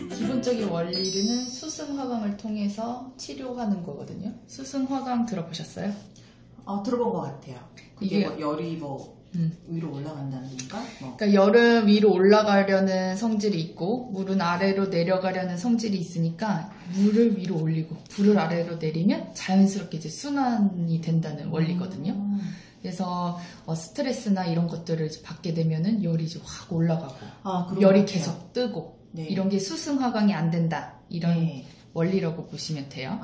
기본적인 원리는 수승화강을 통해서 치료하는 거거든요. 수승화강 들어보셨어요? 들어본 것 같아요. 그게 이게 뭐 열이 위로 올라간다는 건가? 그러니까 열은 위로 올라가려는 성질이 있고 물은 아래로 내려가려는 성질이 있으니까 물을 위로 올리고 불을 아래로 내리면 자연스럽게 이제 순환이 된다는 원리거든요. 그래서 스트레스나 이런 것들을 이제 받게 되면은 열이 이제 확 올라가고 열이 계속 뜨고 이런 게 수승화강이 안 된다 이런 원리라고 보시면 돼요.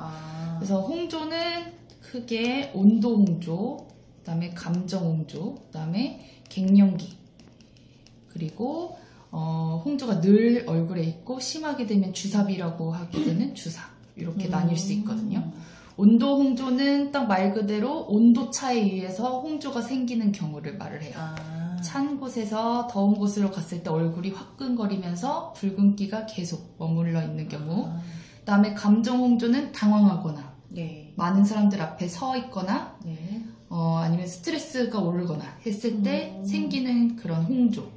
그래서 홍조는 크게 온도 홍조, 그다음에 감정 홍조, 그다음에 갱년기, 그리고 홍조가 늘 얼굴에 있고 심하게 되면 주사비라고 하게 되는 주사, 이렇게 나뉠 수 있거든요. 온도 홍조는 딱 말 그대로 온도 차에 의해서 홍조가 생기는 경우를 말을 해요. 찬 곳에서 더운 곳으로 갔을 때 얼굴이 화끈거리면서 붉은기가 계속 머물러 있는 경우. 그다음에 감정 홍조는 당황하거나 많은 사람들 앞에 서 있거나 아니면 스트레스가 오르거나 했을 때 생기는 그런 홍조.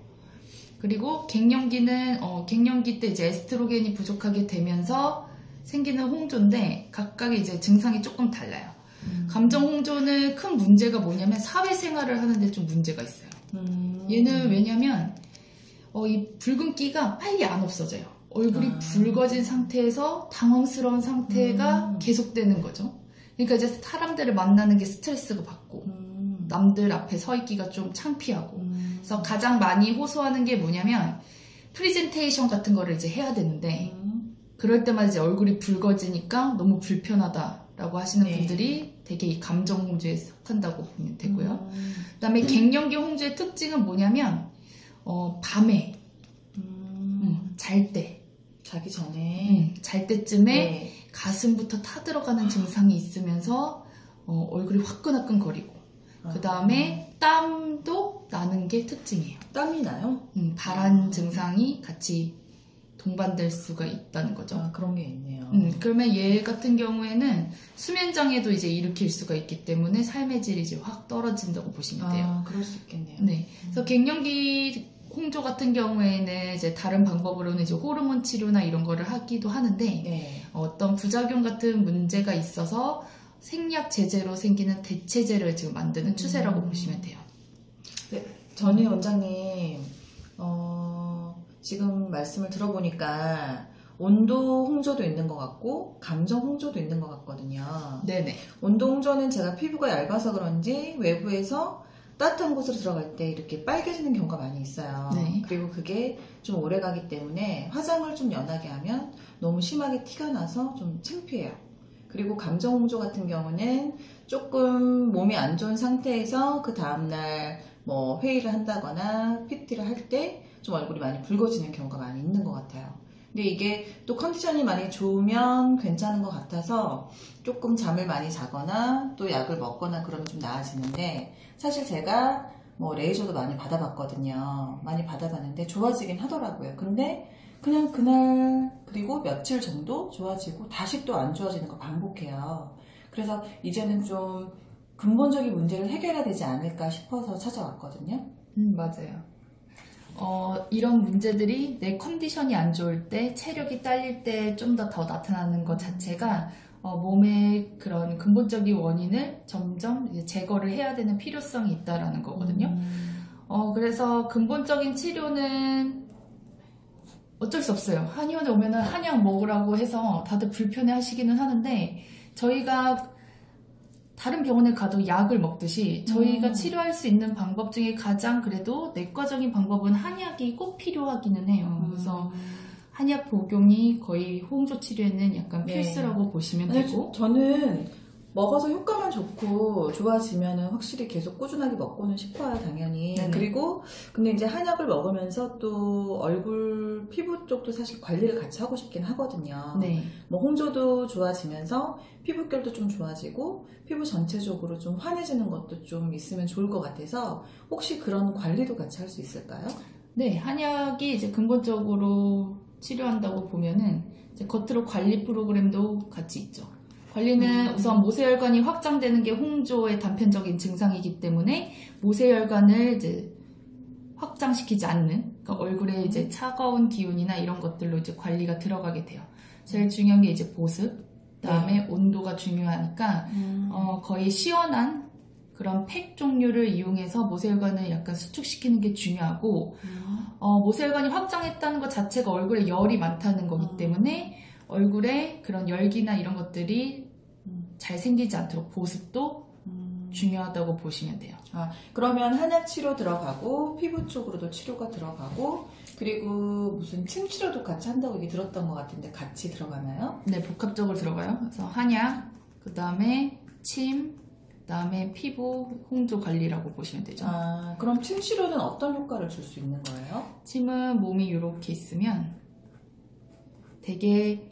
그리고 갱년기는 갱년기 때 이제 에스트로겐이 부족하게 되면서 생기는 홍조인데 각각의 이제 증상이 조금 달라요. 감정 홍조는 큰 문제가 뭐냐면 사회생활을 하는데 좀 문제가 있어요. 얘는 왜냐면 이 붉은기가 빨리 안 없어져요. 얼굴이 붉어진 상태에서 당황스러운 상태가 계속되는 거죠. 그러니까 이제 사람들을 만나는 게 스트레스가 받고 남들 앞에 서 있기가 좀 창피하고 그래서 가장 많이 호소하는 게 뭐냐면 프리젠테이션 같은 거를 이제 해야 되는데 그럴 때마다 이제 얼굴이 붉어지니까 너무 불편하다라고 하시는 분들이 되게 이 감정 홍조에 속한다고 보면 되고요. 그다음에 갱년기 홍조의 특징은 뭐냐면 밤에 잘 때 자기 전에 잘 때쯤에 가슴부터 타들어가는 증상이 있으면서 얼굴이 화끈화끈거리고 그 다음에 땀도 나는 게 특징이에요. 땀이 나요? 발한 증상이 같이 동반될 수가 있다는 거죠. 그런 게 있네요. 그러면 얘 같은 경우에는 수면장애도 이제 일으킬 수가 있기 때문에 삶의 질이 이제 확 떨어진다고 보시면 돼요. 그럴 수 있겠네요. 네. 그래서 갱년기 홍조 같은 경우에는 이제 다른 방법으로는 이제 호르몬 치료나 이런 거를 하기도 하는데 어떤 부작용 같은 문제가 있어서 생약 제제로 생기는 대체제를 지금 만드는 추세라고 보시면 돼요. 네, 전희 원장님 지금 말씀을 들어보니까 온도 홍조도 있는 것 같고 감정 홍조도 있는 것 같거든요. 네네. 온도 홍조는 제가 피부가 얇아서 그런지 외부에서 따뜻한 곳으로 들어갈 때 이렇게 빨개지는 경우가 많이 있어요. 그리고 그게 좀 오래 가기 때문에 화장을 좀 연하게 하면 너무 심하게 티가 나서 좀 창피해요. 그리고 감정 홍조 같은 경우는 조금 몸이 안 좋은 상태에서 그 다음날 뭐 회의를 한다거나 PT를 할 때 좀 얼굴이 많이 붉어지는 경우가 많이 있는 것 같아요. 근데 이게 또 컨디션이 많이 좋으면 괜찮은 것 같아서 조금 잠을 많이 자거나 또 약을 먹거나 그러면 좀 나아지는데 사실 제가 뭐 레이저도 많이 받아봤거든요. 많이 받아봤는데 좋아지긴 하더라고요. 근데 그냥 그날 그리고 며칠 정도 좋아지고 다시 또 안 좋아지는 거 반복해요. 그래서 이제는 좀 근본적인 문제를 해결해야 되지 않을까 싶어서 찾아왔거든요. 맞아요. 이런 문제들이 내 컨디션이 안 좋을 때, 체력이 딸릴 때 좀 더 나타나는 것 자체가 몸의 그런 근본적인 원인을 점점 이제 제거를 해야 되는 필요성이 있다라는 거거든요. 그래서 근본적인 치료는 어쩔 수 없어요. 한의원에 오면은 한약 먹으라고 해서 다들 불편해 하시기는 하는데 저희가 다른 병원에 가도 약을 먹듯이 저희가 치료할 수 있는 방법 중에 가장 그래도 내과적인 방법은 한약이 꼭 필요하기는 해요. 그래서 한약 복용이 거의 홍조 치료에는 약간 필수라고 보시면 되고 저는 먹어서 효과만 좋고 좋아지면은 확실히 계속 꾸준하게 먹고는 싶어요, 당연히. 네네. 그리고 근데 이제 한약을 먹으면서 또 얼굴 피부 쪽도 사실 관리를 같이 하고 싶긴 하거든요. 네. 뭐 홍조도 좋아지면서 피부결도 좀 좋아지고 피부 전체적으로 좀 환해지는 것도 좀 있으면 좋을 것 같아서 혹시 그런 관리도 같이 할 수 있을까요? 네, 한약이 이제 근본적으로 치료한다고 보면은 이제 겉으로 관리 프로그램도 같이 있죠. 관리는 우선 모세혈관이 확장되는 게 홍조의 단편적인 증상이기 때문에 모세혈관을 이제 확장시키지 않는, 그러니까 얼굴에 이제 차가운 기운이나 이런 것들로 이제 관리가 들어가게 돼요. 제일 중요한 게 이제 보습, 그다음에 온도가 중요하니까 거의 시원한 그런 팩 종류를 이용해서 모세혈관을 약간 수축시키는 게 중요하고 모세혈관이 확장했다는 것 자체가 얼굴에 열이 많다는 거기 때문에 얼굴에 그런 열기나 이런 것들이 잘 생기지 않도록 보습도 중요하다고 보시면 돼요. 그러면 한약 치료 들어가고 피부 쪽으로도 치료가 들어가고 그리고 무슨 침 치료도 같이 한다고 얘기 들었던 것 같은데 같이 들어가나요? 네, 복합적으로 들어가요. 그래서 한약, 그 다음에 침, 그 다음에 피부 홍조 관리라고 보시면 되죠. 그럼 침 치료는 어떤 효과를 줄 수 있는 거예요? 침은 몸이 이렇게 있으면 되게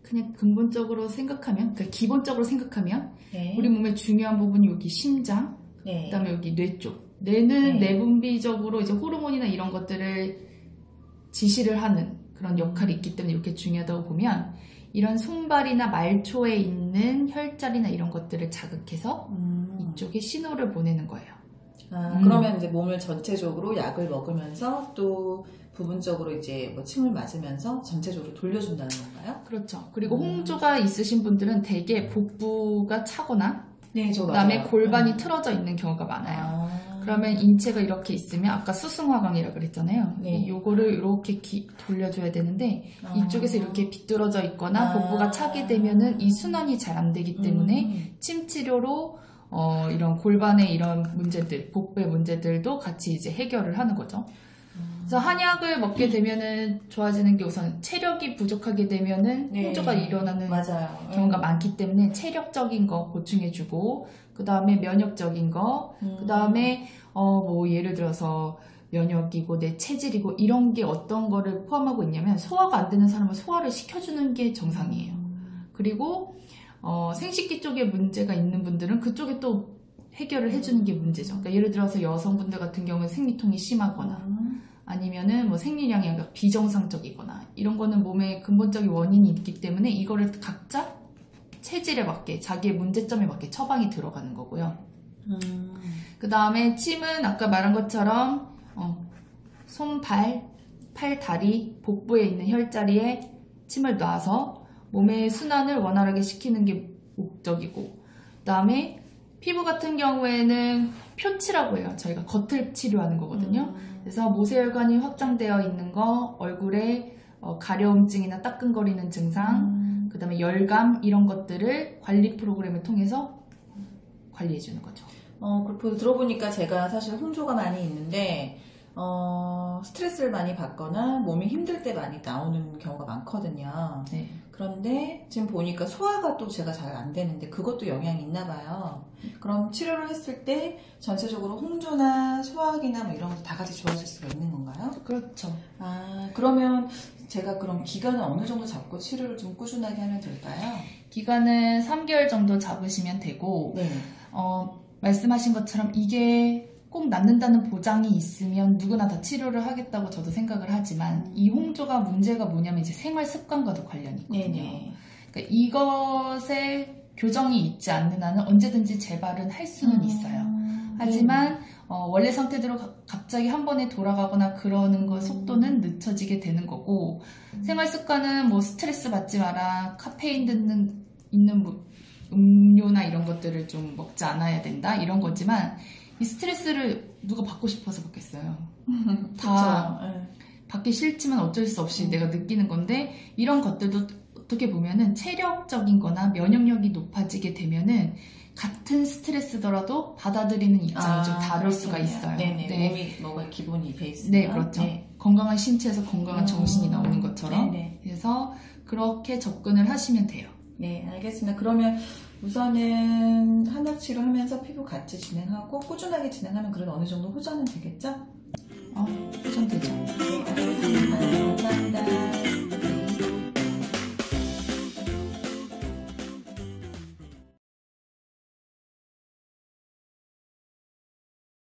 그냥 근본적으로 생각하면, 그러니까 기본적으로 생각하면 네. 우리 몸의 중요한 부분이 여기 심장, 네. 그다음에 여기 뇌 쪽. 뇌는 내분비적으로 이제 호르몬이나 이런 것들을 지시를 하는 그런 역할이 있기 때문에 이렇게 중요하다고 보면 이런 손발이나 말초에 있는 혈자리나 이런 것들을 자극해서 이쪽에 신호를 보내는 거예요. 그러면 이제 몸을 전체적으로 약을 먹으면서 또 부분적으로 이제 뭐 침을 맞으면서 전체적으로 돌려준다는 건가요? 그렇죠. 그리고 홍조가 있으신 분들은 대개 복부가 차거나 네, 그다음에 맞아요. 골반이 틀어져 있는 경우가 많아요. 그러면 인체가 이렇게 있으면 아까 수승화강이라고 그랬잖아요. 네. 요거를 이렇게 돌려줘야 되는데 이쪽에서 이렇게 비뚤어져 있거나 복부가 차게 되면은 이 순환이 잘 안 되기 때문에 침 치료로 이런 골반의 이런 문제들, 복부의 문제들도 같이 이제 해결을 하는 거죠. 그래서 한약을 먹게 되면은 좋아지는 게 우선 체력이 부족하게 되면은 홍조가 일어나는 맞아요. 경우가 많기 때문에 체력적인 거 보충해주고 그 다음에 면역적인 거, 그 다음에 뭐 예를 들어서 면역이고 내 체질이고 이런 게 어떤 거를 포함하고 있냐면 소화가 안 되는 사람은 소화를 시켜주는 게 정상이에요. 그리고 생식기 쪽에 문제가 있는 분들은 그쪽에 또 해결을 해주는 게 문제죠. 그러니까 예를 들어서 여성분들 같은 경우는 생리통이 심하거나 아니면은 뭐 생리량이 비정상적이거나 이런 거는 몸에 근본적인 원인이 있기 때문에 이거를 각자 체질에 맞게 자기의 문제점에 맞게 처방이 들어가는 거고요. 그 다음에 침은 아까 말한 것처럼 손, 팔, 다리, 복부에 있는 혈자리에 침을 놔서 몸의 순환을 원활하게 시키는 게 목적이고 그 다음에 피부 같은 경우에는 표치라고 해요. 저희가 겉을 치료하는 거거든요. 그래서 모세혈관이 확장되어 있는 거, 얼굴에 가려움증이나 따끔거리는 증상, 그 다음에 열감 이런 것들을 관리 프로그램을 통해서 관리해주는 거죠. 그리고 들어보니까 제가 사실 홍조가 많이 있는데 스트레스를 많이 받거나 몸이 힘들 때 많이 나오는 경우가 많거든요. 네. 그런데 지금 보니까 소화가 또 제가 잘 안 되는데 그것도 영향이 있나 봐요. 그럼 치료를 했을 때 전체적으로 홍조나 소화기나 뭐 이런 거 다 같이 좋아질 수가 있는 건가요? 그렇죠. 그러면 제가 그럼 기간은 어느 정도 잡고 치료를 좀 꾸준하게 하면 될까요? 기간은 3개월 정도 잡으시면 되고 네. 말씀하신 것처럼 이게 꼭 낫는다는 보장이 있으면 누구나 다 치료를 하겠다고 저도 생각을 하지만 이 홍조가 문제가 뭐냐면 이제 생활 습관과도 관련이 있거든요. 네네. 그러니까 이것에 교정이 있지 않는 한은 언제든지 재발은 할 수는 있어요. 하지만 원래 상태대로 갑자기 한 번에 돌아가거나 그러는 거 속도는 늦춰지게 되는 거고 생활 습관은 뭐 스트레스 받지 마라, 카페인 있는 음료나 이런 것들을 좀 먹지 않아야 된다 이런 거지만 이 스트레스를 누가 받고 싶어서 받겠어요. 다 받기 싫지만 어쩔 수 없이 내가 느끼는 건데 이런 것들도 어떻게 보면은 체력적인 거나 면역력이 높아지게 되면은 같은 스트레스더라도 받아들이는 입장이 좀 다를 수가 있어요. 네네. 네. 몸이 뭐가 기본이 돼 있으면. 네, 그렇죠. 네. 건강한 신체에서 건강한 정신이 나오는 것처럼. 네네. 그래서 그렇게 접근을 하시면 돼요. 네, 알겠습니다. 그러면 우선은 한약치료 하면서 피부 같이 진행하고 꾸준하게 진행하면 그래도 어느 정도 호전은 되겠죠? 호전되죠. 네, 알겠습니다. 감사합니다. 네.